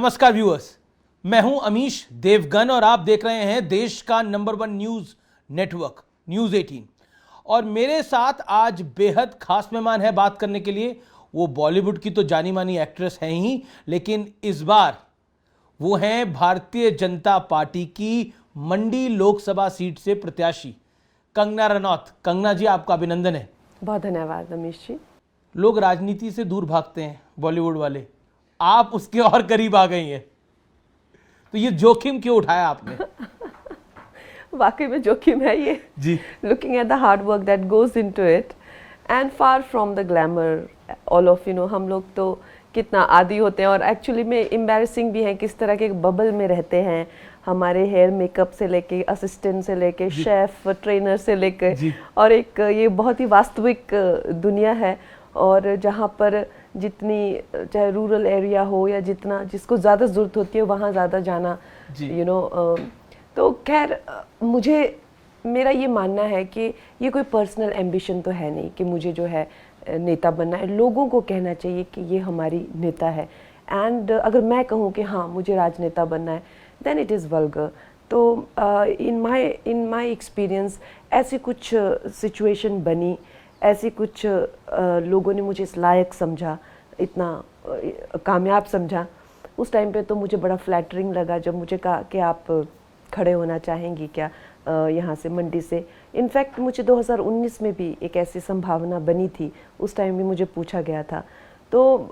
नमस्कार व्यूअर्स, मैं हूं अमीश देवगन और आप देख रहे हैं देश का नंबर 1 न्यूज नेटवर्क न्यूज 18। और मेरे साथ आज बेहद खास मेहमान है बात करने के लिए। वो बॉलीवुड की तो जानी मानी एक्ट्रेस हैं ही, लेकिन इस बार वो हैं भारतीय जनता पार्टी की मंडी लोकसभा सीट से प्रत्याशी कंगना रनौत। कंगना जी, आपका अभिनंदन है। बहुत धन्यवाद अमीश जी। लोग राजनीति से दूर भागते हैं बॉलीवुड वाले, आप उसके और करीब आ गई हैं, तो ये जोखिम क्यों उठाया आपने? वाकई में जोखिम है ये जी। Looking at the hard work that goes into it and far from the glamour all of हम लोग तो कितना आदी होते हैं और एक्चुअली में एम्बैरेसिंग भी है किस तरह के बबल में रहते हैं। हमारे हेयर मेकअप से लेके असिस्टेंट से लेके शेफ ट्रेनर से लेके, और एक ये बहुत ही वास्तविक दुनिया है। और जहाँ पर जितनी चाहे रूरल एरिया हो या जितना जिसको ज़्यादा ज़रूरत होती है वहाँ ज़्यादा जाना तो खैर मेरा ये मानना है कि ये कोई पर्सनल एम्बिशन तो है नहीं कि मुझे जो है नेता बनना है। लोगों को कहना चाहिए कि ये हमारी नेता है, एंड अगर मैं कहूँ कि हाँ मुझे राजनेता बनना है देन इट इज़ वल्गर। तो इन माय एक्सपीरियंस ऐसी कुछ सिचुएशन बनी, ऐसी कुछ लोगों ने मुझे इस लायक समझा, इतना कामयाब समझा। उस टाइम पे तो मुझे बड़ा फ्लैटरिंग लगा जब मुझे कहा कि आप खड़े होना चाहेंगी क्या यहाँ से मंडी से। इनफैक्ट मुझे 2019 में भी एक ऐसी संभावना बनी थी, उस टाइम भी मुझे पूछा गया था। तो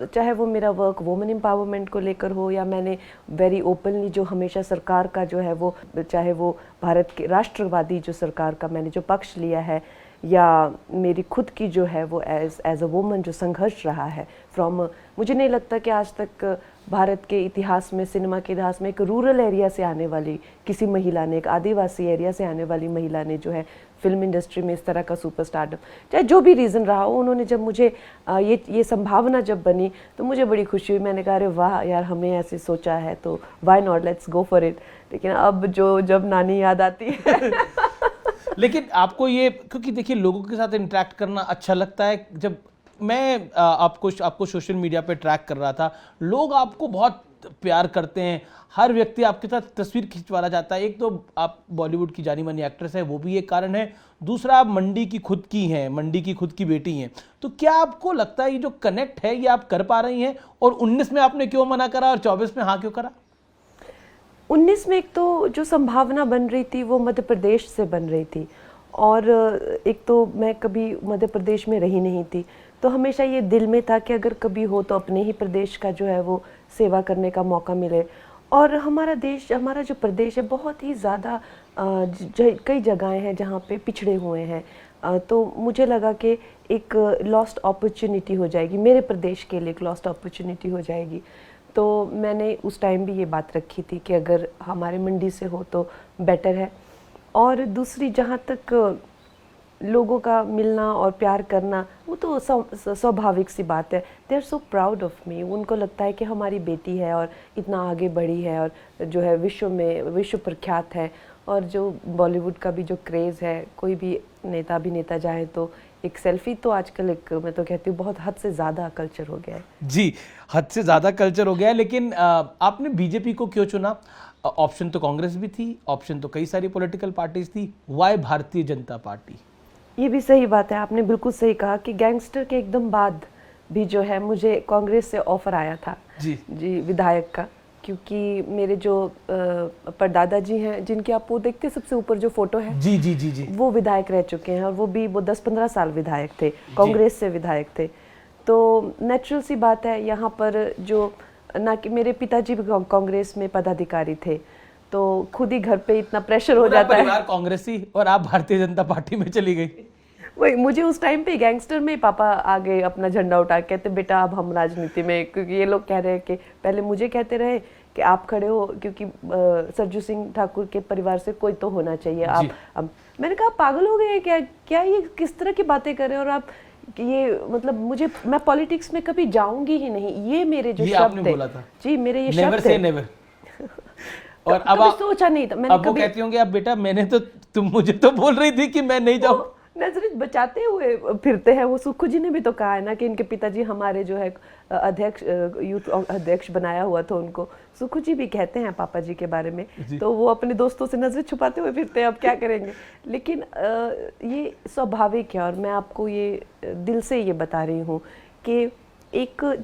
चाहे वो मेरा वर्क वुमेन एम्पावरमेंट को लेकर हो या मैंने वेरी ओपनली जो हमेशा सरकार का जो है वो, चाहे वो भारत के राष्ट्रवादी जो सरकार का मैंने जो पक्ष लिया है या मेरी खुद की जो है वो एज अ वुमन जो संघर्ष रहा है फ्रॉम, मुझे नहीं लगता कि आज तक भारत के इतिहास में, सिनेमा के इतिहास में एक रूरल एरिया से आने वाली किसी महिला ने, एक आदिवासी एरिया से आने वाली महिला ने जो है फिल्म इंडस्ट्री में इस तरह का सुपरस्टारडम, चाहे जो भी रीज़न रहा हो, उन्होंने जब मुझे ये संभावना जब बनी तो मुझे बड़ी खुशी हुई। मैंने कहा अरे वाह यार, हमने ऐसे सोचा है तो why not, let's go for it. लेकिन अब जब नानी याद आती है लेकिन आपको ये, क्योंकि देखिए लोगों के साथ इंटरेक्ट करना अच्छा लगता है। जब मैं आपको सोशल मीडिया पे ट्रैक कर रहा था, लोग आपको बहुत प्यार करते हैं, हर व्यक्ति आपके साथ तस्वीर खिंचवाना चाहता है। एक तो आप बॉलीवुड की जानी मानी एक्ट्रेस है, वो भी एक कारण है। दूसरा, आप मंडी की खुद की हैं, मंडी की खुद की बेटी हैं। तो क्या आपको लगता है ये जो कनेक्ट है ये आप कर पा रही हैं? और 19 में आपने क्यों मना करा और 24 में हाँ क्यों करा? 19 में एक तो जो संभावना बन रही थी वो मध्य प्रदेश से बन रही थी, और एक तो मैं कभी मध्य प्रदेश में रही नहीं थी, तो हमेशा ये दिल में था कि अगर कभी हो तो अपने ही प्रदेश का जो है वो सेवा करने का मौका मिले। और हमारा देश, हमारा जो प्रदेश है बहुत ही ज़्यादा कई जगहें हैं जहाँ पे पिछड़े हुए हैं। तो मुझे लगा कि एक लॉस्ट अपॉर्चुनिटी हो जाएगी, मेरे प्रदेश के लिए एक लॉस्ट अपॉर्चुनिटी हो जाएगी। तो मैंने उस टाइम भी ये बात रखी थी कि अगर हमारे मंडी से हो तो बेटर है। और दूसरी, जहाँ तक लोगों का मिलना और प्यार करना, वो तो स्वाभाविक सी बात है। They are so proud of me. उनको लगता है कि हमारी बेटी है और इतना आगे बढ़ी है और जो है विश्व प्रख्यात है। और जो बॉलीवुड का भी जो क्रेज़ है, कोई भी नेता अभिनेता जाए तो एक सेल्फी तो आजकल एक, मैं तो कहती हूँ बहुत हद से ज़्यादा कल्चर हो गया है। जी, हद से ज़्यादा कल्चर हो गया है। लेकिन आपने बीजेपी को क्यों चुना? ऑप्शन तो कांग्रेस भी थी, ऑप्शन तो कई सारी पॉलिटिकल पार्टीज थी, वाई भारतीय जनता पार्टी? ये भी सही बात है, आपने बिल्कुल सही कहा कि गैंगस्टर के एकदम बाद भी जो है मुझे कांग्रेस से ऑफर आया था जी विधायक का, क्योंकि मेरे जो परदादा जी हैं जिनके आप वो देखते हैं सबसे ऊपर जो फोटो है, जी वो विधायक रह चुके हैं, और वो 10-15 साल विधायक थे, कांग्रेस से विधायक थे। तो नेचुरल सी बात है यहाँ पर, जो ना कि मेरे पिताजी भी कांग्रेस में पदाधिकारी थे, तो खुद ही घर पे इतना प्रेशर हो जाता है। परिवार कांग्रेसी और आप भारतीय जनता पार्टी में चली गई। वही, मुझे उस टाइम पे गैंगस्टर में पापा आगे अपना झंडा उठा के कहते बेटा अब हम राजनीति में, क्योंकि ये लोग कह रहे हैं कि पहले मुझे कहते रहे कि आप खड़े हो, क्योंकि सरजू सिंह ठाकुर के परिवार से कोई तो होना चाहिए आप। अब मैंने कहा पागल हो गए क्या ये किस तरह की बातें कर रहे हैं, और आप ये मतलब मैं पॉलिटिक्स में कभी जाऊंगी ही नहीं, ये मेरे जो शब्द थे जी, मेरे ये शब्द थे। और अब सोचा नहीं था मैंने। अब वो कहती होंगी अब बेटा मैंने तो, तुम मुझे तो बोल रही थी कि मैं नहीं जाऊं। नजरें बचाते हुए फिरते हैं। वो सुक्खू जी ने भी तो कहा है ना कि इनके पिताजी हमारे जो है अध्यक्ष, यूथ अध्यक्ष बनाया हुआ था उनको। सुक्खू जी भी कहते हैं पापा जी के बारे में, तो वो अपने दोस्तों से नजरें छुपाते हुए फिरते हैं, अब क्या करेंगे। लेकिन ये स्वाभाविक है, और मैं आपको ये दिल से ये बता रही हूँ कि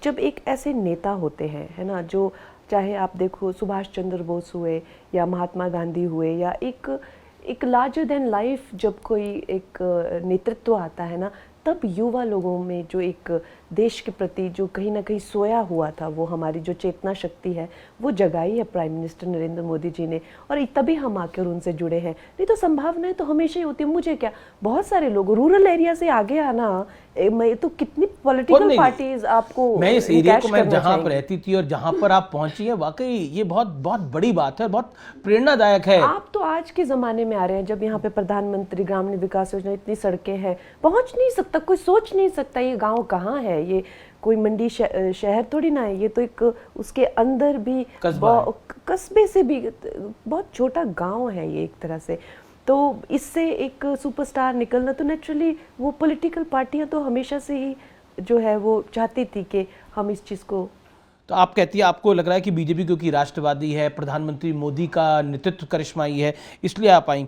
जब एक ऐसे नेता होते हैं, है ना, जो चाहे आप देखो सुभाष चंद्र बोस हुए या महात्मा गांधी हुए, या एक लार्जर देन लाइफ जब कोई एक नेतृत्व आता है ना, तब युवा लोगों में जो एक देश के प्रति जो कहीं ना कहीं सोया हुआ था, वो हमारी जो चेतना शक्ति है वो जगाई है प्राइम मिनिस्टर नरेंद्र मोदी जी ने, और तभी हम आकर उनसे जुड़े हैं। नहीं तो संभावनाएं तो हमेशा ही होती है। मुझे क्या, बहुत सारे लोग रूरल एरिया से आगे आना, मैं तो कितनी पॉलिटिकल पार्टीज आपको, मैं इस एरिया को, मैं जहाँ पर रहती थी और जहाँ पर आप पहुंची है, वाकई ये बहुत बहुत बड़ी बात है, बहुत प्रेरणादायक है। आप तो आज के जमाने में आ रहे हैं जब यहाँ पे प्रधानमंत्री ग्रामीण विकास योजना, इतनी सड़कें हैं, पहुंच नहीं सकता कोई, सोच नहीं सकता ये गांव कहाँ है, ये कोई मंडी शहर थोड़ी ना है, ये तो एक उसके अंदर भी कस्बे से भी बहुत छोटा गांव है ये एक तरह से। तो इससे एक सुपरस्टार निकलना, तो नेचुरली वो पॉलिटिकल पार्टियां तो हमेशा से ही जो है वो चाहती थी कि हम इस चीज़ को। तो आप कहती है, आपको लग रहा है कि बीजेपी क्योंकि राष्ट्रवादी है, प्रधानमंत्री मोदी का नेतृत्व करिश्माई है, इसलिए आप आई।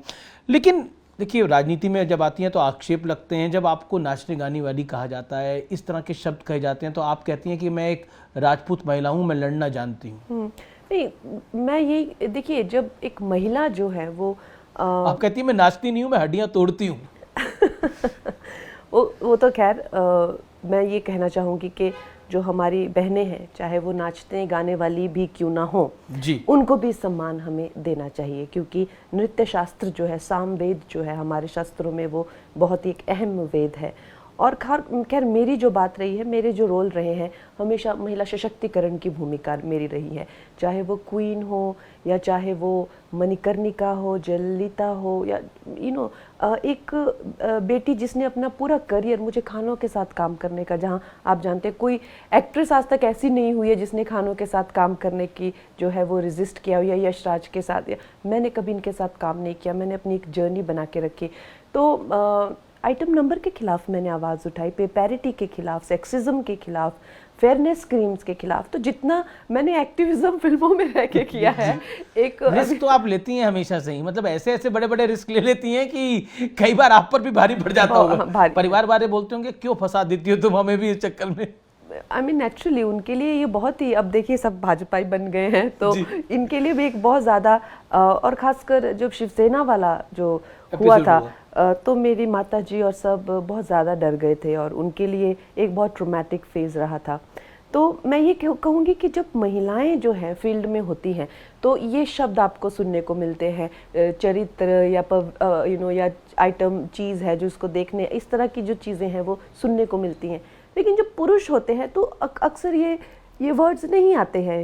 लेकिन देखिए, राजनीति में जब आती हैं तो आक्षेप लगते हैं, जब आपको नाचने गाने वाली कहा जाता है, इस तरह के शब्द कहे जाते हैं, तो आप कहती हैं कि मैं एक राजपूत महिला हूँ, मैं लड़ना जानती हूँ। नहीं, मैं यही देखिए, जब एक महिला जो है वो आप कहती है मैं नाचती नहीं हूँ, मैं हड्डियाँ तोड़ती हूँ। वो तो खैर, मैं ये कहना चाहूँगी कि जो हमारी बहनें हैं, चाहे वो नाचने गाने वाली भी क्यों ना हो जी, उनको भी सम्मान हमें देना चाहिए, क्योंकि नृत्य शास्त्र जो है, सामवेद जो है हमारे शास्त्रों में, वो बहुत ही एक अहम वेद है। और खैर मेरी जो बात रही है, मेरे जो रोल रहे हैं, हमेशा महिला सशक्तिकरण की भूमिका मेरी रही है, चाहे वो क्वीन हो या चाहे वो मणिकर्णिका हो, जयललिता हो, या एक बेटी जिसने अपना पूरा करियर, मुझे खानों के साथ काम करने का, जहाँ आप जानते हैं कोई एक्ट्रेस आज तक ऐसी नहीं हुई है जिसने खानों के साथ काम करने की जो है वो रेजिस्ट किया हो, या यशराज के साथ, या मैंने कभी इनके साथ काम नहीं किया, मैंने अपनी एक जर्नी बना के रखी। तो आइटम नंबर के खिलाफ मैंने आवाज़ उठाई, पे पैरिटी के खिलाफ, सेक्सिज्म के खिलाफ, फेयरनेस क्रीम्स के खिलाफ, तो जितना मैंने एक्टिविज्म फिल्मों में रह के किया है। एक रिस्क तो आप लेती हैं हमेशा से ही, मतलब ऐसे ऐसे बड़े बड़े रिस्क ले लेती हैं कि कई बार आप पर भी भारी पड़ जाता होगा। परिवार वाले बोलते होंगे क्यों फंसा देती हो तुम हमें भी इस चक्कर में। आई मीन नेचुरली उनके लिए ये बहुत ही, अब देखिए सब भाजपाई बन गए हैं, तो इनके लिए भी एक बहुत ज़्यादा, और ख़ासकर जब शिवसेना वाला जो हुआ था, तो मेरी माता जी और सब बहुत ज़्यादा डर गए थे, और उनके लिए एक बहुत ट्रॉमेटिक फेज़ रहा था। तो मैं ये कहूँगी कि जब महिलाएं जो हैं फील्ड में होती हैं, तो ये शब्द आपको सुनने को मिलते हैं, चरित्र या या आइटम चीज़ है जो उसको देखने, इस तरह की जो चीज़ें हैं वो सुनने को मिलती हैं। लेकिन जब पुरुष होते हैं तो अक्सर ये वर्ड्स नहीं आते हैं,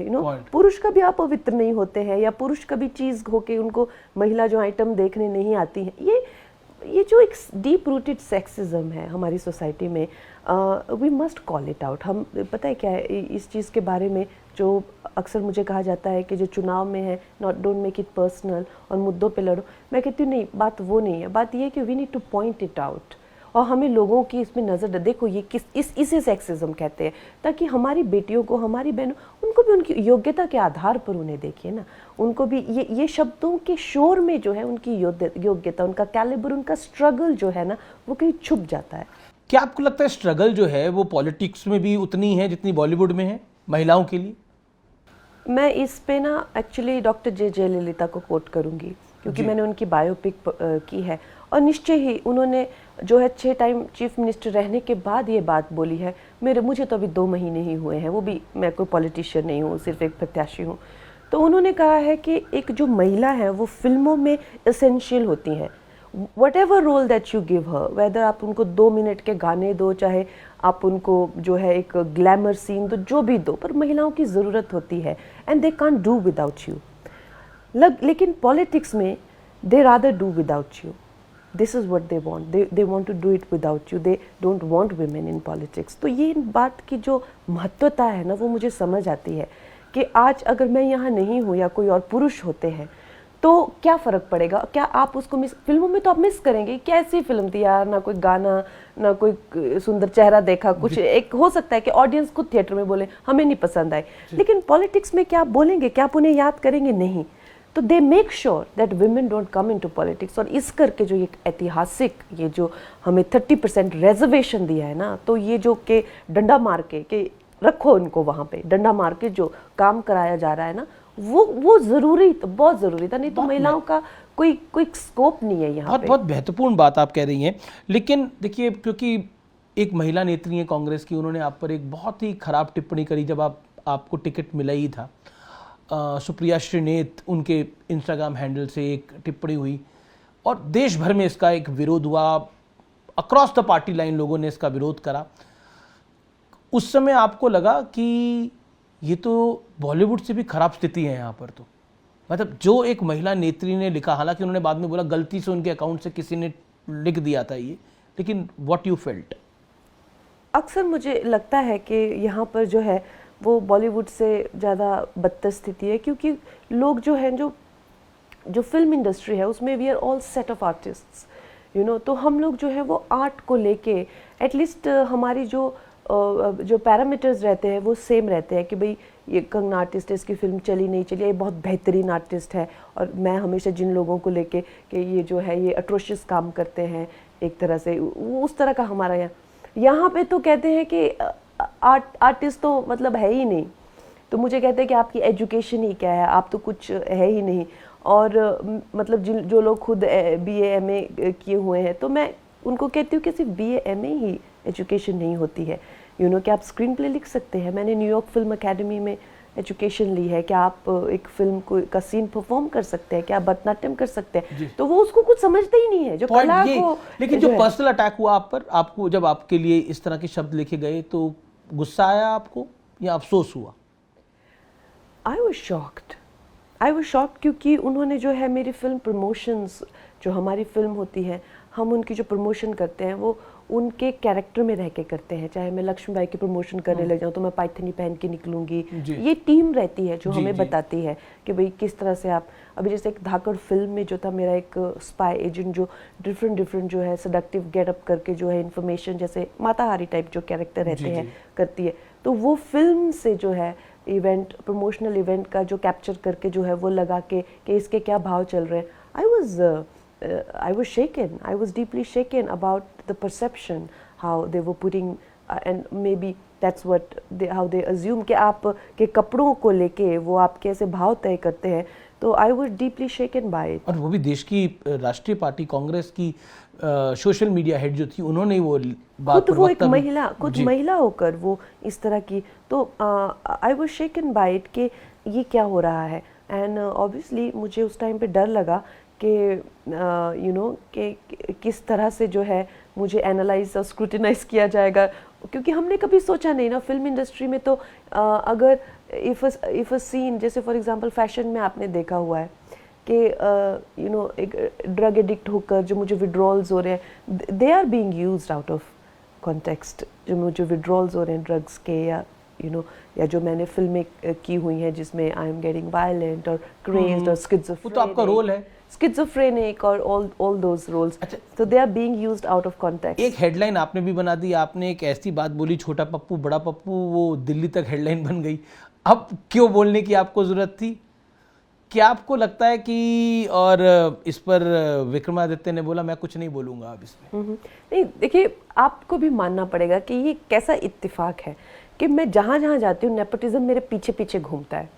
पुरुष कभी अपवित्र नहीं होते हैं, या पुरुष कभी चीज़ होके उनको महिला जो आइटम देखने नहीं आती है। ये जो एक डीप रूटेड सेक्सिज्म है हमारी सोसाइटी में, we must call it out. हम, पता है क्या है, इस चीज़ के बारे में जो अक्सर मुझे कहा जाता है कि जो चुनाव में है, डोंट मेक इट पर्सनल, और मुद्दों पे लड़ो, मैं कहती हूँ नहीं, बात वो नहीं है, बात ये है कि we need to point it out, और हमें लोगों की इसमें नज़र, देखो ये इसे सेक्सिज्म कहते हैं, ताकि हमारी बेटियों को, हमारी बहनों, उनको भी उनकी योग्यता के आधार पर उन्हें देखिए ना, उनको भी ये शब्दों के शोर में जो है उनकी योग्यता, उनका कैलिबर, उनका स्ट्रगल जो है ना, वो कहीं छुप जाता है। क्या आपको लगता है स्ट्रगल जो है वो पॉलिटिक्स में भी उतनी है जितनी बॉलीवुड में है महिलाओं के लिए? मैं इस पे ना एक्चुअली डॉक्टर जयललिता को कोट करूँगी, क्योंकि मैंने उनकी बायोपिक की है, और निश्चय ही उन्होंने जो है 6 टाइम चीफ मिनिस्टर रहने के बाद ये बात बोली है। मुझे तो अभी 2 महीने ही हुए हैं, वो भी मैं कोई पॉलिटिशियन नहीं हूँ, सिर्फ एक प्रत्याशी हूँ। तो उन्होंने कहा है कि एक जो महिला है वो फिल्मों में एसेंशियल होती हैं, whatever role that you give her, whether आप उनको 2 मिनट के गाने दो, चाहे आप उनको जो है एक ग्लैमर सीन दो, जो भी दो, पर महिलाओं की ज़रूरत होती है, and they can't do without you. लेकिन पॉलिटिक्स में they rather do without you, this is what they want, they want to do it without you, they don't want women in politics. तो ये बात की जो महत्वता है ना, वो मुझे समझ आती है कि आज अगर मैं यहाँ नहीं हूँ या कोई और पुरुष होते हैं, तो क्या फ़र्क पड़ेगा? क्या आप उसको मिस, फिल्मों में तो आप मिस करेंगे, कैसी फिल्म थी यार, ना कोई गाना, ना कोई सुंदर चेहरा देखा, कुछ एक हो सकता है कि ऑडियंस खुद थिएटर में बोले हमें नहीं पसंद आई, लेकिन पॉलिटिक्स में क्या आप बोलेंगे, क्या आप उन्हें याद करेंगे? नहीं। तो they make sure that women don't come into politics. और इस करके जो ये ऐतिहासिक, ये जो हमें 30% रिजर्वेशन दिया है ना, तो ये जो के डंडा मार के रखो इनको वहाँ पे, डंडा मार के जो काम कराया जा रहा है ना, वो जरूरी, बहुत जरूरी था, नहीं तो महिलाओं का कोई स्कोप नहीं है यहाँ पे। बहुत महत्वपूर्ण बात आप कह रही हैं। लेकिन देखिए, क्योंकि एक महिला नेत्री है कांग्रेस की, उन्होंने आप पर एक बहुत ही खराब टिप्पणी करी जब आपको टिकट मिला ही था। सुप्रिया श्रीनेत, उनके इंस्टाग्राम हैंडल से एक टिप्पणी हुई और देश भर में इसका एक विरोध हुआ, अक्रॉस द पार्टी लाइन लोगों ने इसका विरोध करा। उस समय आपको लगा कि ये तो बॉलीवुड से भी खराब स्थिति है यहाँ पर, तो मतलब जो एक महिला नेत्री ने लिखा, हालांकि उन्होंने बाद में बोला गलती से उनके अकाउंट से किसी ने लिख दिया था ये, लेकिन व्हाट यू फेल्ट? अक्सर मुझे लगता है कि यहाँ पर जो है वो बॉलीवुड से ज़्यादा बदतर स्थिति है, क्योंकि लोग जो हैं, जो फिल्म इंडस्ट्री है उसमें we are all set of artists, you know. तो हम लोग जो है वो आर्ट को लेके एटलीस्ट हमारी जो पैरामीटर्स रहते हैं वो सेम रहते हैं कि भाई ये कंगना आर्टिस्ट है, इसकी फिल्म चली नहीं चली, ये बहुत बेहतरीन आर्टिस्ट है। और मैं हमेशा जिन लोगों को लेके कि ये जो है ये अट्रोशियस काम करते हैं एक तरह से, उस तरह का हमारा यहाँ पे तो कहते हैं कि आर्टिस्ट तो मतलब है ही नहीं। तो मुझे कहते हैं कि आपकी एजुकेशन ही क्या है, आप तो कुछ है ही नहीं। और मतलब जो लोग खुद BA MA किए हुए हैं, तो मैं उनको कहती हूँ कि सिर्फ BA MA ही एजुकेशन नहीं होती है, यू नो, कि आप स्क्रीन प्ले लिख सकते हैं। मैंने न्यूयॉर्क फिल्म अकेडमी में एजुकेशन ली है, क्या आप एक फिल्म का सीन परफॉर्म कर सकते हैं, क्या आप भरतनाट्यम कर सकते हैं। तो वो उसको कुछ समझते ही नहीं है जो कला को। लेकिन जो पर्सनल अटैक हुआ आप पर, आपको जब आपके लिए इस तरह के शब्द लिखे गए तो गुस्सा आया आपको या अफसोस हुआ? आई वॉज शॉक्ड क्योंकि उन्होंने जो है मेरी फिल्म प्रमोशंस, जो हमारी फिल्म होती है, हम उनकी जो प्रमोशन करते हैं वो उनके कैरेक्टर में रह के करते हैं। चाहे मैं लक्ष्मीबाई की प्रमोशन करने लग जाऊँ तो मैं पाइथनी पहन के निकलूंगी, ये टीम रहती है जो हमें बताती है कि भाई किस तरह से आप। अभी जैसे एक धाकड़ फिल्म में जो था, मेरा एक स्पाई एजेंट जो डिफरेंट जो है सडक्टिव गेटअप करके जो है इन्फॉर्मेशन, जैसे माताहारी टाइप जो कैरेक्टर रहते हैं करती है, तो वो फिल्म से जो है इवेंट, प्रमोशनल इवेंट का जो कैप्चर करके जो है वो लगा के कि इसके क्या भाव चल रहे हैं। I was shaken. I was deeply shaken about the perception, how they were putting, and maybe that's what how they assume कि आप के कपड़ों को लेके वो आप कैसे भाव तय करते हैं। तो I was deeply shaken by it. और वो भी देश की राष्ट्रीय पार्टी कांग्रेस की सोशल मीडिया हेड जो थी, उन्होंने वो बात, खुद वो एक महिला, खुद महिला होकर वो इस तरह की, तो I was shaken by it कि ये क्या हो रहा है। एंड ऑब्वियसली मुझे उस टाइम पे डर लगा कि यू नो कि किस तरह से जो है मुझे एनालाइज और स्क्रूटिनाइज किया जाएगा, क्योंकि हमने कभी सोचा नहीं ना फिल्म इंडस्ट्री में। तो अगर इफ अ सीन, जैसे फॉर एग्जांपल फैशन में आपने देखा हुआ है कि यू नो एक ड्रग एडिक्ट होकर जो मुझे विड्रॉल्स हो रहे हैं, they are being used out of context. जो मुझे विड्रॉल्स हो रहे हैं ड्रग्स के, या यू नो, या जो मैंने फिल्में की हुई हैं जिसमें आई एम गेटिंग वायलेंट और क्रेज्ड और स्किज़ोफ्रेनिक, वो तो आपका रोल है, स्किज़ोफ्रेनिक और ऑल दोस रोल्स। तो they are being used out of context. एक हेडलाइन आपने भी बना दी, आपने एक ऐसी बात बोली, छोटा पप्पू बड़ा पप्पू, वो दिल्ली तक हेडलाइन बन गई। अब क्यों बोलने की आपको जरूरत थी? क्या आपको लगता है कि, और इस पर विक्रमादित्य ने बोला मैं कुछ नहीं बोलूंगा अब इसमें? नहीं, देखिए आपको भी मानना पड़ेगा कि ये कैसा इत्तेफाक है कि मैं जहाँ जहाँ जाती हूँ नेपोटिज्म मेरे पीछे पीछे घूमता है।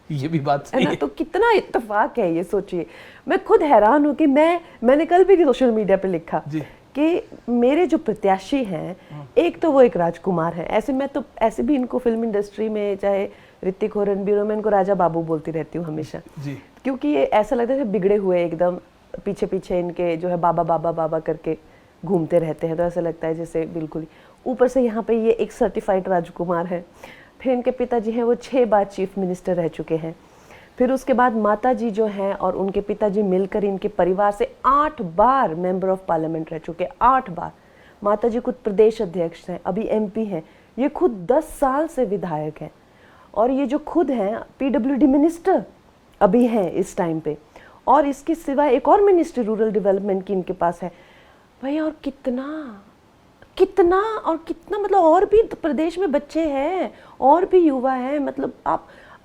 ये भी बात सही है। तो कितना इत्तेफाक है ये, सोचिए। मैं खुद हैरान हूँ कि मैंने कल भी सोशल मीडिया पे लिखा कि मेरे जो प्रत्याशी हैं, एक तो वो एक राजकुमार है। ऐसे भी इनको फिल्म इंडस्ट्री में चाहे ऋतिक हो, रणबीर हो, मैं इनको राजा बाबू बोलती रहती हूँ हमेशा, क्योंकि ये ऐसा लगता है बिगड़े हुए एकदम पीछे पीछे इनके जो है बाबा बाबा बाबा करके घूमते रहते हैं। तो ऐसा लगता है जैसे बिल्कुल ही ऊपर से यहाँ पे ये एक सर्टिफाइड राजकुमार है। फिर इनके पिताजी हैं, वो 6 बार चीफ मिनिस्टर रह चुके हैं। फिर उसके बाद माताजी जो हैं और उनके पिताजी मिलकर इनके परिवार से 8 बार मेंबर ऑफ पार्लियामेंट रह चुके हैं, 8 बार। माताजी खुद प्रदेश अध्यक्ष हैं, अभी MP हैं। ये खुद 10 साल से विधायक हैं। और ये जो खुद हैं PWD मिनिस्टर अभी हैं इस टाइम पे। और इसके सिवाय एक और मिनिस्ट्री रूरल डेवलपमेंट की इनके पास है भाई। और कितना कितना और कितना, मतलब और भी प्रदेश में बच्चे हैं और भी युवा हैं। मतलब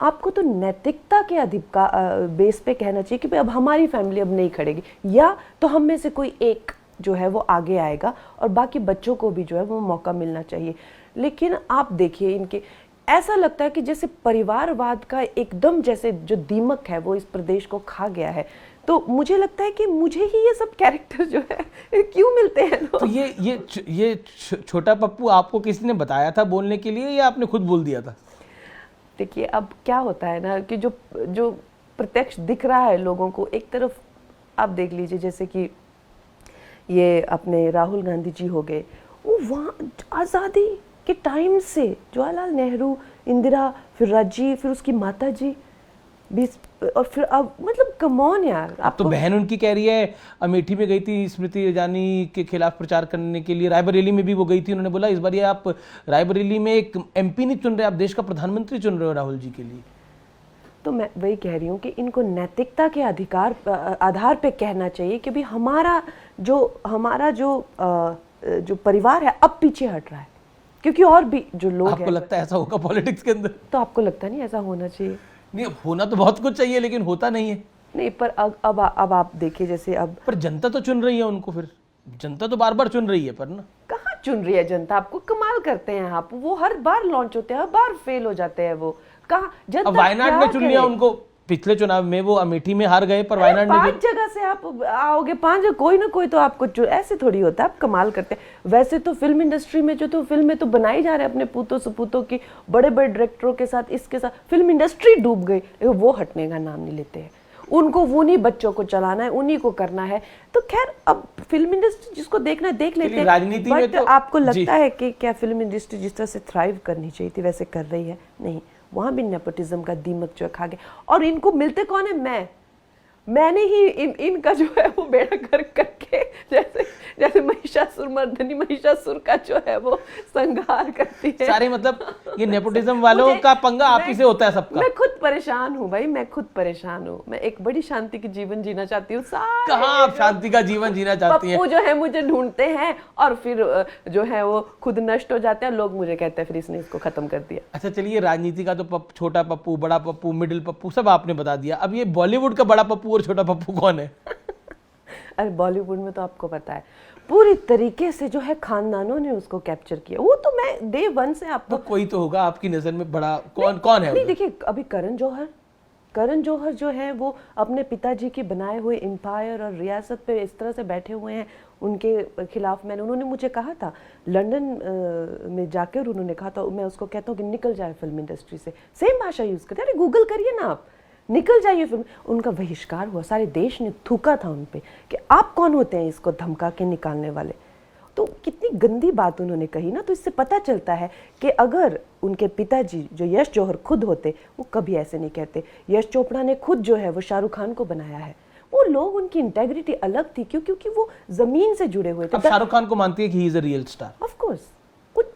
आपको तो नैतिकता के अधिकार बेस पे कहना चाहिए कि भाई अब हमारी फैमिली अब नहीं खड़ेगी, या तो हम में से कोई एक जो है वो आगे आएगा और बाकी बच्चों को भी जो है वो मौका मिलना चाहिए। लेकिन आप देखिए इनके, ऐसा लगता है कि जैसे परिवारवाद का एकदम जैसे जो दीमक है वो इस प्रदेश को खा गया है। तो मुझे लगता है कि मुझे ही ये सब कैरेक्टर जो है क्यों मिलते हैं। तो ये छोटा पप्पू आपको किसी ने बताया था बोलने के लिए या आपने खुद बोल दिया था? देखिए अब क्या होता है ना कि जो प्रत्यक्ष दिख रहा है लोगों को, एक तरफ आप देख लीजिए जैसे कि ये अपने राहुल गांधी जी हो गए, वो वहाँ आज़ादी के टाइम से जवाहरलाल नेहरू, इंदिरा, फिर राजीव, फिर उसकी माता जी, और फिर अब मतलब कम ऑन यार। अब तो बहन उनकी कह रही है, अमेठी में गई थी स्मृति ईरानी के खिलाफ प्रचार करने के लिए, रायबरेली में भी वो गई थी, उन्होंने बोला इस बार ये आप रायबरेली में एक एमपी नहीं चुन रहे, आप देश का प्रधानमंत्री चुन रहे हो राहुल जी के लिए। तो मैं वही कह रही हूँ कि इनको नैतिकता के आधार पे कहना चाहिए कि भाई हमारा जो परिवार है अब पीछे हट रहा है, क्योंकि और भी जो लोग आपको लगता है ऐसा होगा पॉलिटिक्स के अंदर? तो आपको लगता नहीं ऐसा होना चाहिए? नहीं, होना तो बहुत कुछ चाहिए लेकिन होता नहीं है। नहीं, पर अब आप देखिए जैसे अब, पर जनता तो चुन रही है उनको, फिर जनता तो बार बार चुन रही है, पर ना कहाँ चुन रही है जनता? आपको कमाल करते हैं आप, वो हर बार लॉन्च होते हैं, हर बार फेल हो जाते हैं वो। कहाँ जनता? अब वायनाड में चुन लिया उनको, पिछले चुनाव में वो अमेठी में हार गए, पर वायनाड में 5 जगह से आप आओगे, 5 कोई ना कोई तो आपको, ऐसे थोड़ी होता है, आप कमाल करते हैं। वैसे तो फिल्म इंडस्ट्री में जो तो फिल्में तो बनाई जा रहे हैं अपने पूतों सपूतों की, बड़े बड़े डायरेक्टरों के साथ, इसके साथ फिल्म इंडस्ट्री डूब गई, वो हटने का नाम नहीं लेते हैं। उनको उन्हीं बच्चों को चलाना है, उन्हीं को करना है। तो खैर अब फिल्म इंडस्ट्री जिसको देखना है देख लेते हैं, राजनीति में तो आपको लगता है कि क्या फिल्म इंडस्ट्री जिस तरह से थ्राइव करनी चाहिए थी वैसे कर रही है? नहीं, वहां भी नेपोटिज्म का दीमक जो खा गया। और इनको मिलते कौन है? मैंने ही इनका जो है वो बेड़ा गर्क करके, जैसे महिषासुर का जो है वो संहार करती है सारे। मतलब ये नेपोटिज्म वालों का पंगा आप ही से होता है सबका। मैं खुद परेशान हूँ भाई, मैं खुद परेशान हूँ। मैं एक बड़ी शांति की जीवन जीना चाहती हूँ। कहाँ आप शांति का जीवन जीना चाहती हैं? पप्पू जो है मुझे ढूंढते हैं और फिर जो है वो खुद नष्ट हो जाते हैं। लोग मुझे कहते हैं फिर इसने इसको खत्म कर दिया। अच्छा चलिए, राजनीति का तो छोटा पप्पू, बड़ा पप्पू, मिडिल पप्पू सब आपने बता दिया। अब ये बॉलीवुड का बड़ा पप्पू और छोटा पप्पू कौन है? अरे बॉलीवुड में तो आपको पता है पूरी तरीके से जो है खानदानों ने उसको कैप्चर किया। वो तो मैं डे 1 से आपको, तो कोई तो होगा आपकी नजर में बड़ा, कौन है? नहीं देखिए, अभी करण जौहर जो है वो अपने पिताजी के बनाए हुए एम्पायर और रियासत पे इस तरह से बैठे हुए हैं। उनके खिलाफ उन्होंने मुझे कहा था लंदन में जाकर, उन्होंने कहा था, मैं उसको कहता हूँ कि निकल जाए फिल्म इंडस्ट्री से, सेम भाषा यूज करते। अरे गूगल करिए ना आप, निकल जाइए फिल्म। उनका बहिष्कार हुआ, सारे देश ने थूका था उन पे कि आप कौन होते हैं इसको धमका के निकालने वाले। तो कितनी गंदी बात उन्होंने कही ना। तो इससे पता चलता है कि अगर उनके पिताजी जो यश जौहर खुद होते, वो कभी ऐसे नहीं कहते। यश चोपड़ा ने खुद जो है वो शाहरुख खान को बनाया है। वो लोग, उनकी इंटेग्रिटी अलग थी, क्योंकि वो जमीन से जुड़े हुए थे। अब शाहरुख खान को मानती है कि he is a real star? Of course.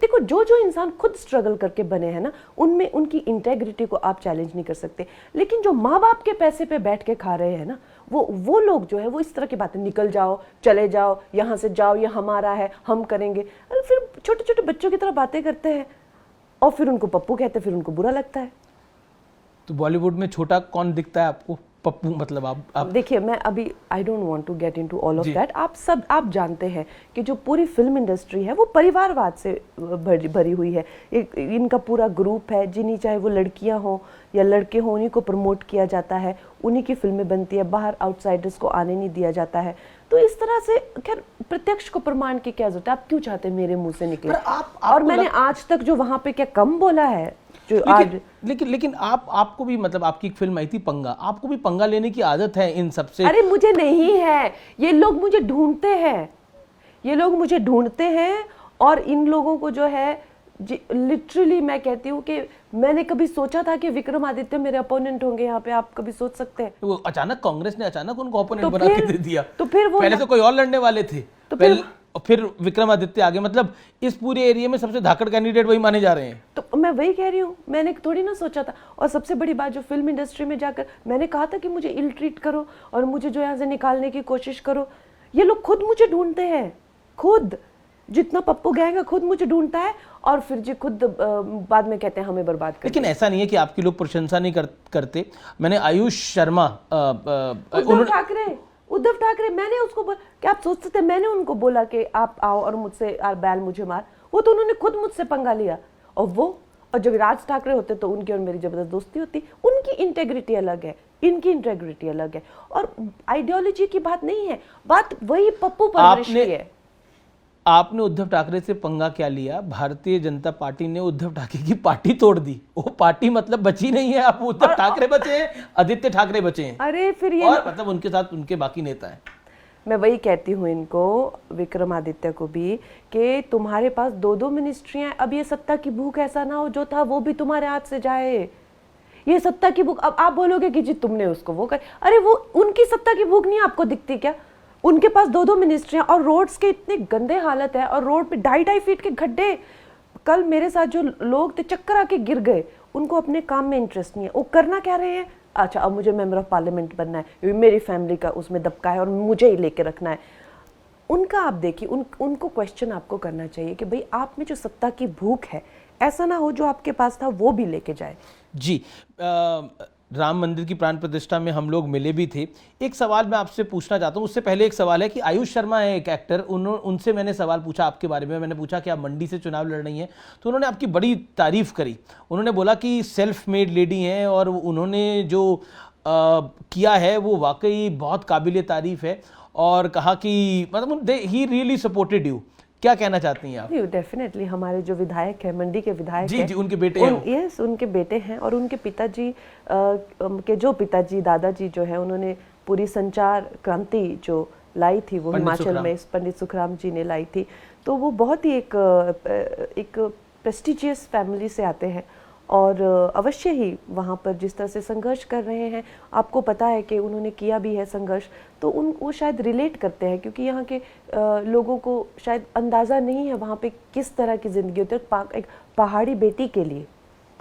देखो जो इंसान खुद स्ट्रगल करके बने हैं ना, उनमें उनकी इंटेग्रिटी को आप चैलेंज नहीं कर सकते। लेकिन जो माँ बाप के पैसे पे बैठ के खा रहे हैं ना, वो लोग जो है वो इस तरह की बातें, निकल जाओ, चले जाओ, यहाँ से जाओ, ये हमारा है, हम करेंगे। अरे फिर छोटे छोटे बच्चों की तरह बातें करते हैं और फिर उनको पप्पू कहते हैं, फिर उनको बुरा लगता है। तो बॉलीवुड में छोटा कौन दिखता है आपको? पप्पू मतलब आप देखिए, मैं अभी I don't want to get into all of that. आप जानते हैं कि जो पूरी फिल्म इंडस्ट्री है वो परिवारवाद से भरी हुई है। इनका पूरा ग्रुप है, जिन्हीं चाहे वो लड़कियां हो या लड़के हों, उन्हीं को प्रमोट किया जाता है, उन्हीं की फिल्में बनती है, बाहर आउटसाइडर्स को आने नहीं दिया जाता है। तो इस तरह से खैर प्रत्यक्ष को प्रमाण की क्या जरूरत है? आप क्यों चाहते हैं मेरे मुंह से निकले? और मैंने आज तक जो वहां पे क्या कम बोला है जो आज। लेकिन आपको भी, मतलब आपकी एक फिल्म आई थी पंगा, आपको भी पंगा लेने की आदत है इन सबसे? अरे मुझे नहीं है, ये लोग मुझे ढूंढते हैं और इन लोगों को जो है लिटरली मैं कहती हूँ कि मैंने कभी सोचा था कि विक्रमादित्य मेरे अपोनेंट होंगे यहाँ पे? आप कभी सोच सकते हैं? तो अचानक कांग्रेस ने अचानक उनको अपोनेंट बना के दे दिया। तो फिर वो पहले तो कोई और लड़ने वाले थे। तो फिर और फिर विक्रमादित्य आगे, मतलब इस पूरे एरिया में सबसे धाकड़ कैंडिडेट वही माने जा रहे हैं। तो मैं वही कह रही हूँ, मैंने थोड़ी ना सोचा था। और सबसे बड़ी बात, जो फिल्म इंडस्ट्री में जाकर मैंने कहा था कि मुझे इल ट्रीट करो और मुझे जो यहाँ से निकालने की कोशिश करो, ये लोग खुद मुझे ढूंढते हैं, खुद जितना पप्पू गैंग है खुद मुझे ढूंढता है और फिर जी खुद बाद में कहते हैं हमें बर्बाद कर। लेकिन ऐसा नहीं है कि आपकी लोग प्रशंसा नहीं करते। मैंने आयुष शर्मा उद्धव ठाकरे, मैंने उसको क्या आप सोचते थे मैंने उनको बोला कि आप आओ और मुझसे बैल मुझे मार? वो तो उन्होंने खुद मुझसे पंगा लिया। और जब राज ठाकरे होते तो उनकी और मेरी जबरदस्त दोस्ती होती। उनकी इंटेग्रिटी अलग है, इनकी इंटेग्रिटी अलग है, और आइडियोलॉजी की बात नहीं है, बात वही पप्पू परवरिश की है। आपने उद्धव ठाकरे से पंगा क्या लिया? भारतीय जनता पार्टी ने उद्धव ठाकरे की पार्टी तोड़ दी। वो पार्टी मतलब बची नहीं है, आप उद्धव ठाकरे बचे हैं, आदित्य ठाकरे बचे हैं। अरे फिर ये और मतलब उनके साथ उनके बाकी नेता हैं। मैं वही कहती हूँ इनको, विक्रमादित्य को भी, कि तुम्हारे पास 2-2 मिनिस्ट्रियां। अब ये सत्ता की भूख ऐसा ना हो जो था वो भी तुम्हारे हाथ से जाए। ये सत्ता की भूख, अब आप बोलोगे कि जी तुमने उसको वो कर, अरे वो उनकी सत्ता की भूख नहीं आपको दिखती क्या? उनके पास 2-2 मिनिस्ट्रियां और रोड्स के इतने गंदे हालत है, और रोड पे 2.5 फीट के गड्ढे। कल मेरे साथ जो लोग थे चक्कर आके गिर गए, उनको अपने काम में इंटरेस्ट नहीं है। वो करना क्या रहे हैं? अच्छा अब मुझे मेंबर ऑफ पार्लियामेंट बनना है, मेरी फैमिली का उसमें दबका है और मुझे ही लेके रखना है। उनका आप देखिए, उनको क्वेश्चन आपको करना चाहिए कि भाई आप में जो सत्ता की भूख है, ऐसा ना हो जो आपके पास था वो भी लेके जाए। जी, राम मंदिर की प्राण प्रतिष्ठा में हम लोग मिले भी थे। एक सवाल मैं आपसे पूछना चाहता हूँ, उससे पहले एक सवाल है कि आयुष शर्मा है एक एक्टर, उनसे मैंने सवाल पूछा आपके बारे में। मैंने पूछा कि आप मंडी से चुनाव लड़ रही हैं, तो उन्होंने आपकी बड़ी तारीफ करी। उन्होंने बोला कि सेल्फ मेड लेडी हैं और उन्होंने जो किया है वो वाकई बहुत काबिल तारीफ है, और कहा कि मतलब ही रियली सपोर्टेड यू। क्या कहना चाहती हैं आप? डेफिनेटली हमारे जो विधायक है, मंडी के विधायक जी, जी, उनके बेटे हैं। यस, उनके बेटे हैं, और उनके पिताजी के जो पिताजी दादाजी जो है, उन्होंने पूरी संचार क्रांति जो लाई थी वो हिमाचल में पंडित सुखराम जी ने लाई थी। तो वो बहुत ही एक प्रेस्टिजियस फैमिली से आते हैं, और अवश्य ही वहाँ पर जिस तरह से संघर्ष कर रहे हैं, आपको पता है कि उन्होंने किया भी है संघर्ष, तो वो शायद रिलेट करते हैं, क्योंकि यहाँ के लोगों को शायद अंदाज़ा नहीं है वहाँ पे किस तरह की ज़िंदगी होती है एक पहाड़ी बेटी के लिए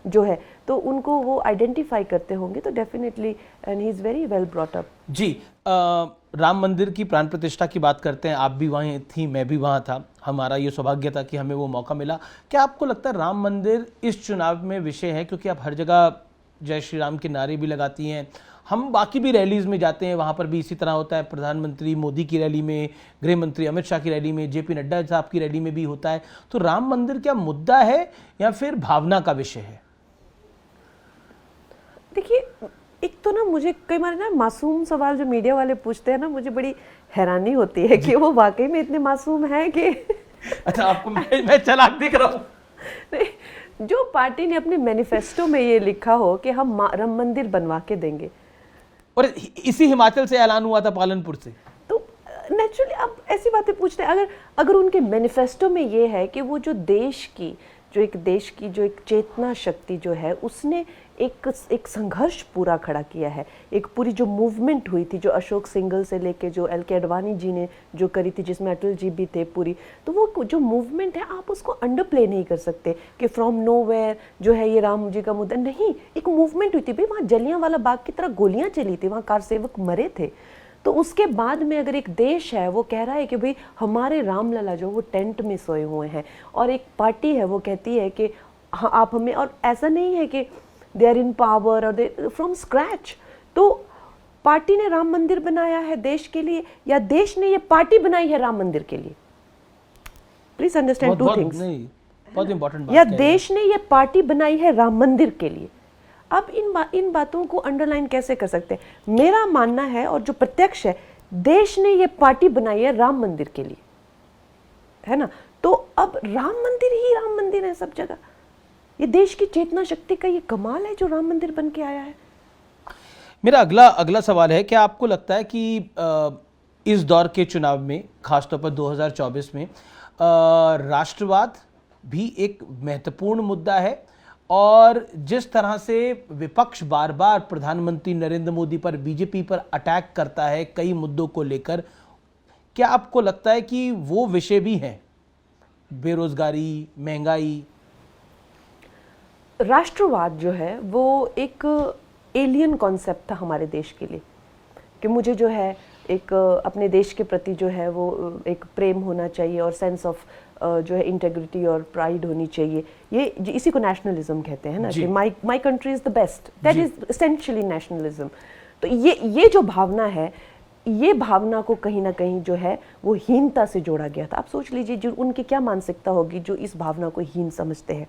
जो है, तो उनको वो आइडेंटिफाई करते होंगे। तो definitely, and he is very well brought up. जी, राम मंदिर की प्राण प्रतिष्ठा की बात करते हैं। आप भी वहीं थी, मैं भी वहाँ था, हमारा ये सौभाग्य था कि हमें वो मौका मिला। क्या आपको लगता है राम मंदिर इस चुनाव में विषय है? क्योंकि आप हर जगह जय श्री राम के नारे भी लगाती हैं, हम बाकी भी रैलीज में जाते हैं, वहाँ पर भी इसी तरह होता है। प्रधानमंत्री मोदी की रैली में, गृह मंत्री अमित शाह की रैली में, जेपी नड्डा साहब की रैली में भी होता है। तो राम मंदिर क्या मुद्दा है या फिर भावना का विषय है? देखिए, एक तो ना मुझे कई बार ना मासूम सवाल जो मीडिया वाले पूछते हैं ना, मुझे बड़ी हैरानी होती है कि वो वाकई में इतने मासूम हैं कि अच्छा, आपको मैं चालाक दिख रहा हूँ? जो पार्टी ने अपने मैनिफेस्टो में ये लिखा हो कि हम राम मंदिर बनवा के देंगे, और इसी हिमाचल से ऐलान हुआ था, पालनपुर से, तो नेचुरली आप ऐसी बातें पूछते हैं। अगर उनके मैनिफेस्टो में ये है कि वो जो देश की जो एक चेतना शक्ति जो है, उसने एक संघर्ष पूरा खड़ा किया है, एक पूरी जो मूवमेंट हुई थी, जो अशोक सिंघल से लेके जो LK अडवाणी जी ने जो करी थी, जिसमें अटल जी भी थे पूरी, तो वो जो मूवमेंट है आप उसको अंडर प्ले नहीं कर सकते कि फ्रॉम नोवेयर जो है ये राम जी का मुद्दा नहीं। एक मूवमेंट हुई थी भाई, वहाँ जलियांवाला बाग की तरह गोलियां चली थी, वहाँ कार सेवक मरे थे। तो उसके बाद में अगर एक देश है वो कह रहा है कि भाई हमारे रामलला जो वो टेंट में सोए हुए हैं, और एक पार्टी है वो कहती है कि हाँ आप हमें, और ऐसा नहीं है कि दे आर इन पावर और दे फ्रॉम स्क्रैच, तो पार्टी ने राम मंदिर बनाया है देश के लिए, या देश ने ये पार्टी बनाई है राम मंदिर के लिए? Please understand two things. बहुत इंपॉर्टेंट बात या देश ने ये पार्टी बनाई है राम मंदिर के लिए? अब इन बातों को अंडरलाइन कैसे कर सकते हैं? मेरा मानना है, और जो प्रत्यक्ष है, देश ने ये पार्टी बनाई है राम मंदिर के लिए, है ना? तो अब राम मंदिर ही राम मंदिर है सब जगह। ये देश की चेतना शक्ति का ये कमाल है जो राम मंदिर बन के आया है। मेरा अगला सवाल है, क्या आपको लगता है कि इस दौर के चुनाव में, खासतौर पर 2024 में, राष्ट्रवाद भी एक महत्वपूर्ण मुद्दा है? और जिस तरह से विपक्ष बार बार प्रधानमंत्री नरेंद्र मोदी पर, बीजेपी पर अटैक करता है कई मुद्दों को लेकर, क्या आपको लगता है कि वो विषय भी हैं, बेरोजगारी, महंगाई? राष्ट्रवाद जो है वो एक एलियन कॉन्सेप्ट था हमारे देश के लिए, कि मुझे जो है एक अपने देश के प्रति जो है वो एक प्रेम होना चाहिए और सेंस ऑफ जो है इंटेग्रिटी और प्राइड होनी चाहिए। ये इसी को नेशनलिज्म कहते हैं ना, कि my country is the best, that is essentially nationalism. तो ये जो भावना है, ये भावना को कहीं ना कहीं जो है वो हीनता से जोड़ा गया था। आप सोच लीजिए जो उनकी क्या मानसिकता होगी जो इस भावना को हीन समझते हैं।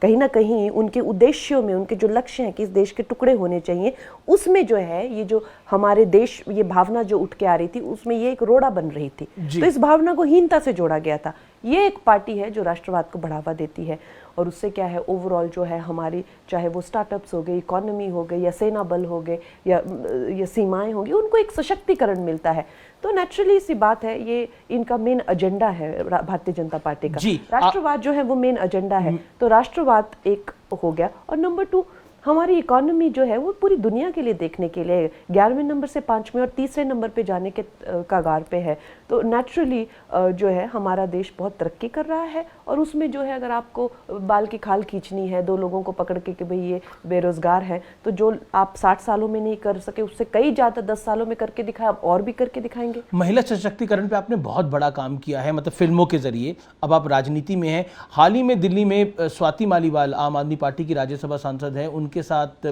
कहीं ना कहीं उनके उद्देश्यों में, उनके जो लक्ष्य हैं कि इस देश के टुकड़े होने चाहिए, उसमें जो है ये जो हमारे देश, ये भावना जो उठ के आ रही थी, उसमें ये एक रोड़ा बन रही थी। तो इस भावना को हीनता से जोड़ा गया था। ये एक पार्टी है जो राष्ट्रवाद को बढ़ावा देती है, और उससे क्या है ओवरऑल जो है हमारी, चाहे वो स्टार्टअप्स हो गए, इकोनॉमी हो गई, या सेना बल हो गए, या सीमाएं होंगी, उनको एक सशक्तिकरण मिलता है। तो नेचुरली सी बात है, ये इनका मेन एजेंडा है भारतीय जनता पार्टी का। राष्ट्रवाद जो है वो मेन एजेंडा है। तो राष्ट्रवाद एक हो गया, और नंबर 2 हमारी इकोनॉमी जो है वो पूरी दुनिया के लिए देखने के लिए 11वें नंबर से 5वें और तीसरे नंबर पे जाने के कगार पे है। तो नेचुरली जो है हमारा देश बहुत तरक्की कर रहा है, और उसमें जो है अगर आपको बाल की खाल खींचनी है 2 लोगों को पकड़ के कि भाई ये बेरोजगार है, तो जो आप 60 सालों में नहीं कर सके उससे कई ज़्यादा 10 सालों में करके दिखाया, आप और भी करके दिखाएंगे। महिला सशक्तिकरण पे आपने बहुत बड़ा काम किया है, मतलब फिल्मों के जरिए। अब आप राजनीति में हैं। हाल ही में दिल्ली में स्वाति मालीवाल, आम आदमी पार्टी की राज्यसभा सांसद हैं, के साथ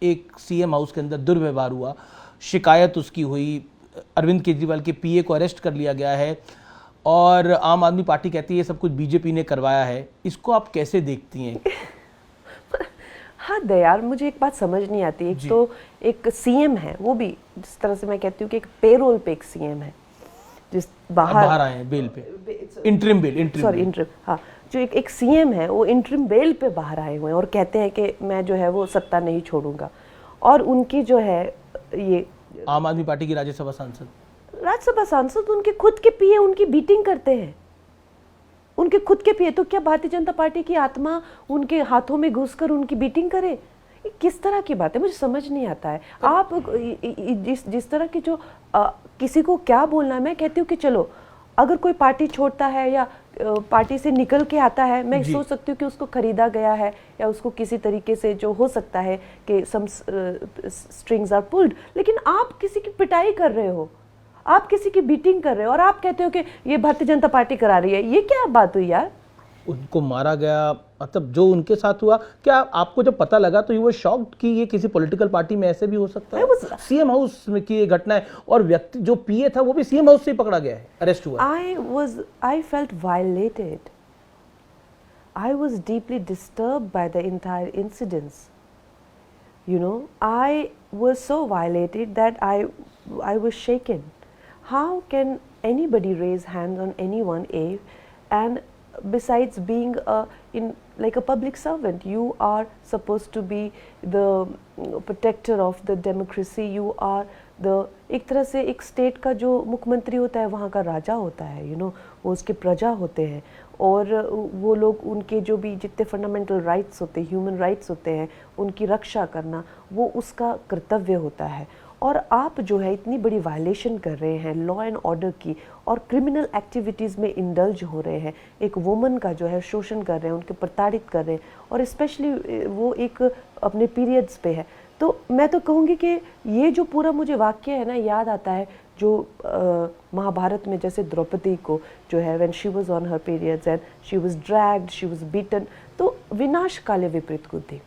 एक सीएम हाउस के अंदर दुर्व्यवहार हुआ, शिकायत उसकी हुई, अरविंद केजरीवाल के पीए को अरेस्ट कर लिया गया है, और आम आदमी पार्टी कहती है ये सब कुछ बीजेपी ने करवाया है। इसको आप कैसे देखती हैं? हाँ दयार, मुझे एक बात समझ नहीं आती। एक तो एक सीएम है, वो भी जिस तरह से मैं कहती हूँ कि एक पेरोल पे एक सीएम है, जिस बाहर आए हैं बेल पे, इंटरिम बेल, हाँ, जो एक सीएम है वो इंटरिम बेल पे बाहर आए हुए हैं और कहते हैं कि मैं जो है वो सत्ता नहीं छोड़ूंगा। और उनकी जो है ये आम आदमी पार्टी की राज्यसभा सांसद उनके खुद के पीए उनकी बीटिंग करते हैं, उनके खुद के पीए। तो क्या भारतीय जनता पार्टी की आत्मा उनके हाथों में घुसकर उनकी बीटिंग करे? ये किस तरह की बात है, मुझे समझ नहीं आता है। आप जिस तरह की जो किसी को क्या बोलना है, मैं कहती हूँ कि चलो अगर कोई पार्टी छोड़ता है या पार्टी से निकल के आता है, मैं सोच सकती हूँ कि उसको खरीदा गया है या उसको किसी तरीके से जो हो सकता है कि सम स्ट्रिंग्स आर पुल्ड। लेकिन आप किसी की पिटाई कर रहे हो, आप किसी की बीटिंग कर रहे हो, और आप कहते हो कि ये भारतीय जनता पार्टी करा रही है। ये क्या बात हुई यार? उनको मारा गया, मतलब जो उनके साथ हुआ, क्या आपको जब पता लगा तो ये वो शॉक्ड कि ये किसी पॉलिटिकल पार्टी में ऐसे भी हो सकता है? सीएम हाउस में की ये घटना है, और व्यक्ति जो पीए था वो भी सीएम हाउस से ही पकड़ा गया है, अरेस्ट हुआ। I felt violated. I was deeply disturbed by the entire incidents. You know, I was so violated that I was shaken. How can anybody raise hands on anyone, and besides being like a public servant, you are supposed to be the protector of the democracy. You are the, एक तरह से एक state का जो मुख्यमंत्री होता है वहाँ का राजा होता है, you know, वो उसके प्रजा होते हैं, और वो लोग उनके जो भी जितने फंडामेंटल राइट्स होते हैं, ह्यूमन राइट्स होते हैं, उनकी रक्षा करना वो उसका कर्तव्य होता है। और आप जो है इतनी बड़ी वायलेशन कर रहे हैं लॉ एंड ऑर्डर की, और क्रिमिनल एक्टिविटीज़ में इंडल्ज हो रहे हैं, एक वुमन का जो है शोषण कर रहे हैं, उनके प्रताड़ित कर रहे हैं, और स्पेशली वो एक अपने पीरियड्स पे है। तो मैं तो कहूँगी कि ये जो पूरा मुझे वाक्य है ना, याद आता है जो महाभारत में जैसे द्रौपदी को जो है when she was on her periods and she was dragged, she was beaten, तो विनाश काले विपरीत बुद्धि।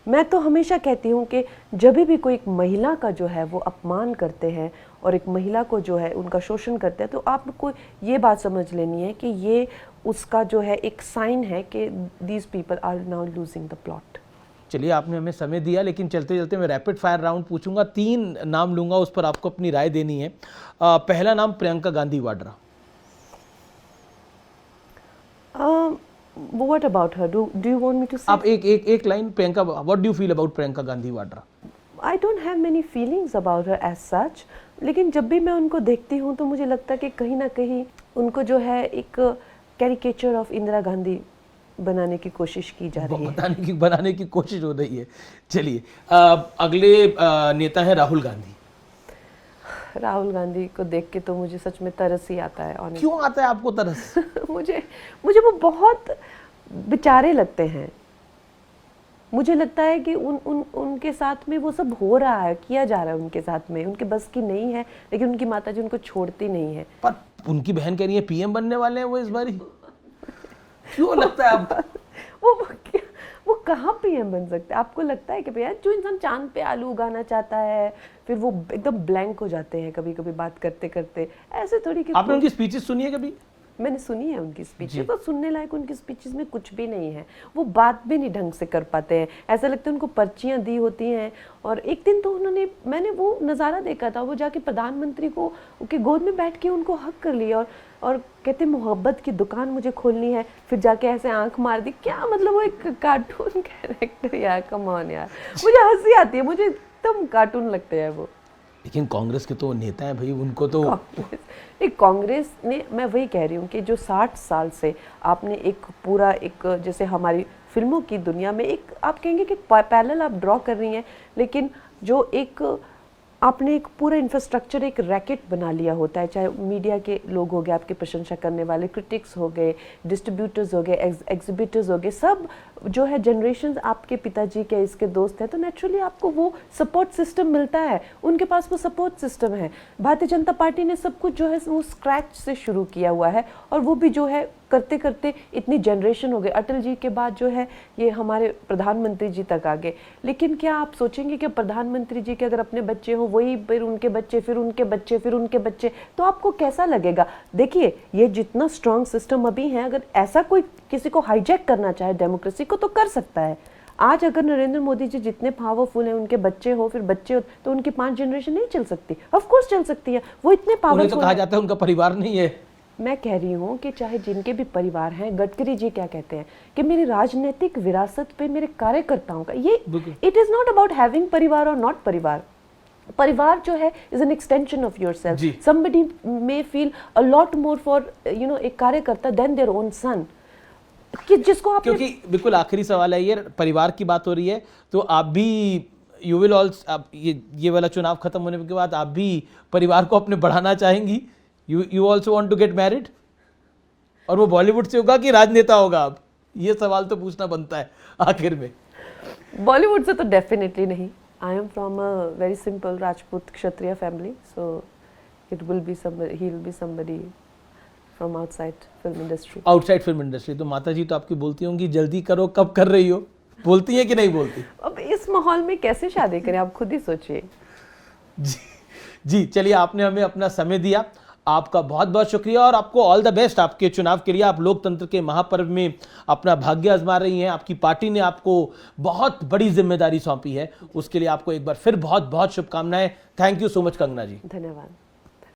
मैं तो हमेशा कहती हूँ कि जब भी कोई एक महिला का जो है वो अपमान करते हैं और एक महिला को जो है उनका शोषण करते हैं, तो आपको ये बात समझ लेनी है कि ये उसका जो है एक साइन है कि these people are now losing the plot. चलिए, आपने हमें समय दिया, लेकिन चलते चलते मैं रैपिड फायर राउंड पूछूंगा, 3 नाम लूंगा, उस पर आपको अपनी राय देनी है। पहला नाम Priyanka Gandhi Vadra. What about her? Do you want me to say? आप एक line Priyanka, what do you feel about Priyanka Gandhi Vadra? I don't have many feelings about her as such, लेकिन जब भी मैं उनको देखती हूँ तो मुझे लगता है कि कहीं ना कहीं उनको जो है एक कैरिकेचर ऑफ इंदिरा गांधी बनाने की कोशिश की जा रही है, बनाने की कोशिश हो रही है। चलिए, अगले नेता है राहुल गांधी। राहुल गांधी को देख के तो मुझे सच में तरस ही आता है honestly। क्यों आता है आपको तरस? मुझे वो बहुत बेचारे लगते हैं। मुझे लगता है कि उनके साथ में वो सब हो रहा है, किया जा रहा है उनके साथ में, उनके बस की नहीं है, लेकिन उनकी माताजी उनको छोड़ती नहीं है। पर उनकी बहन कह रही है पीएम बनने वाले हैं वो इस बारी, क्यों लगता है आपको? वो कहाँ पीएम बन सकते हैं? आपको लगता है कि भैया जो इंसान चांद पे आलू उगाना चाहता है फिर वो एकदम ब्लैंक हो जाते हैं कभी कभी बात करते करते, ऐसे थोड़ी कि आपने उनकी स्पीचेस सुनी है कभी? मैंने सुनी है उनकी स्पीचेस, तो सुनने लायक उनकी स्पीचेस में कुछ भी नहीं है। वो बात भी नहीं ढंग से कर पाते हैं, ऐसा लगता है उनको पर्चियां दी होती हैं। और एक दिन तो मैंने वो नज़ारा देखा था, वो जाके प्रधानमंत्री को के गोद में बैठ के उनको हक कर लिया और कहते मोहब्बत की दुकान मुझे खोलनी है, फिर जाके ऐसे आंख मार दी। क्या मतलब, वो एक कार्टून कैरेक्टर यार, कम ऑन यार, मुझे हंसी आती है, मुझे एकदम कार्टून लगते हैं वो। लेकिन कांग्रेस के तो नेता हैं भाई, उनको तो कांग्रेस ने, मैं वही कह रही हूँ कि जो 60 साल से आपने एक पूरा एक जैसे हमारी फिल्मों की दुनिया में एक आप कहेंगे कि पैरेलल आप ड्रॉ कर रही हैं, लेकिन जो एक आपने एक पूरा इंफ्रास्ट्रक्चर, एक रैकेट बना लिया होता है, चाहे मीडिया के लोग हो गए, आपकी प्रशंसा करने वाले क्रिटिक्स हो गए, डिस्ट्रीब्यूटर्स हो गए, एग्जिबिटर्स हो गए, सब जो है जनरेशन आपके पिताजी के इसके दोस्त हैं, तो नेचुरली आपको वो सपोर्ट सिस्टम मिलता है, उनके पास वो सपोर्ट सिस्टम है। भारतीय जनता पार्टी ने सब कुछ जो है वो स्क्रैच से शुरू किया हुआ है, और वो भी जो है करते करते इतनी जनरेशन हो गए, अटल जी के बाद जो है ये हमारे प्रधानमंत्री जी तक आ गए। लेकिन क्या आप सोचेंगे कि प्रधानमंत्री जी के अगर अपने बच्चे हो, वही फिर उनके बच्चे, फिर उनके बच्चे, फिर उनके बच्चे, तो आपको कैसा लगेगा? देखिए, ये जितना स्ट्रॉन्ग सिस्टम अभी है, अगर ऐसा कोई किसी को हाईजैक करना चाहे डेमोक्रेसी को, तो कर सकता है। आज अगर नरेंद्र मोदी जी जितने पावरफुल हैं, उनके बच्चे हो, फिर बच्चे हो, तो उनकी 5 जनरेशन नहीं चल सकती? ऑफ कोर्स चल सकती है, वो इतने पावरफुल। तो कहा जाता है उनका परिवार नहीं है। मैं कह रही हूँ कि चाहे जिनके भी परिवार हैं, गडकरी जी क्या कहते हैं कि मेरी राजनीतिक विरासत पे मेरे कार्यकर्ताओं का ये, it is not about having परिवार और नॉट परिवार। परिवार जो है is an extension of yourself. Somebody may feel a lot more for एक कार्यकर्ता देन देयर ओन सन, कि जिसको आप, क्योंकि बिल्कुल आखिरी सवाल है, ये परिवार की बात हो रही है, तो आप भी यू विल ऑल्सो, ये वाला चुनाव खत्म होने के बाद आप भी परिवार को अपने बढ़ाना चाहेंगी? You also want to get married? और वो बॉलीवुड से होगा कि राजनेता होगा? आप ये सवाल तो पूछना बनता है आखिर में। बॉलीवुड से तो डेफिनेटली नहीं। I am from a very simple Rajput Kshatriya family, so it will be somebody, he will be somebody from outside film industry. Outside film industry. तो माता जी तो आपकी बोलती होंगी जल्दी करो, कब कर रही हो? बोलती है कि नहीं बोलती? अब इस माहौल में कैसे शादी करें, आप खुद ही सोचिए। जी चलिए, आपने हमें अपना समय दिया, आपका बहुत बहुत शुक्रिया, और आपको ऑल द बेस्ट आपके चुनाव के लिए। आप लोकतंत्र के महापर्व में अपना भाग्य आजमा रही हैं, आपकी पार्टी ने आपको बहुत बड़ी जिम्मेदारी सौंपी है, उसके लिए आपको एक बार फिर बहुत बहुत शुभकामनाएं। Thank you so much Kangana ji. धन्यवाद।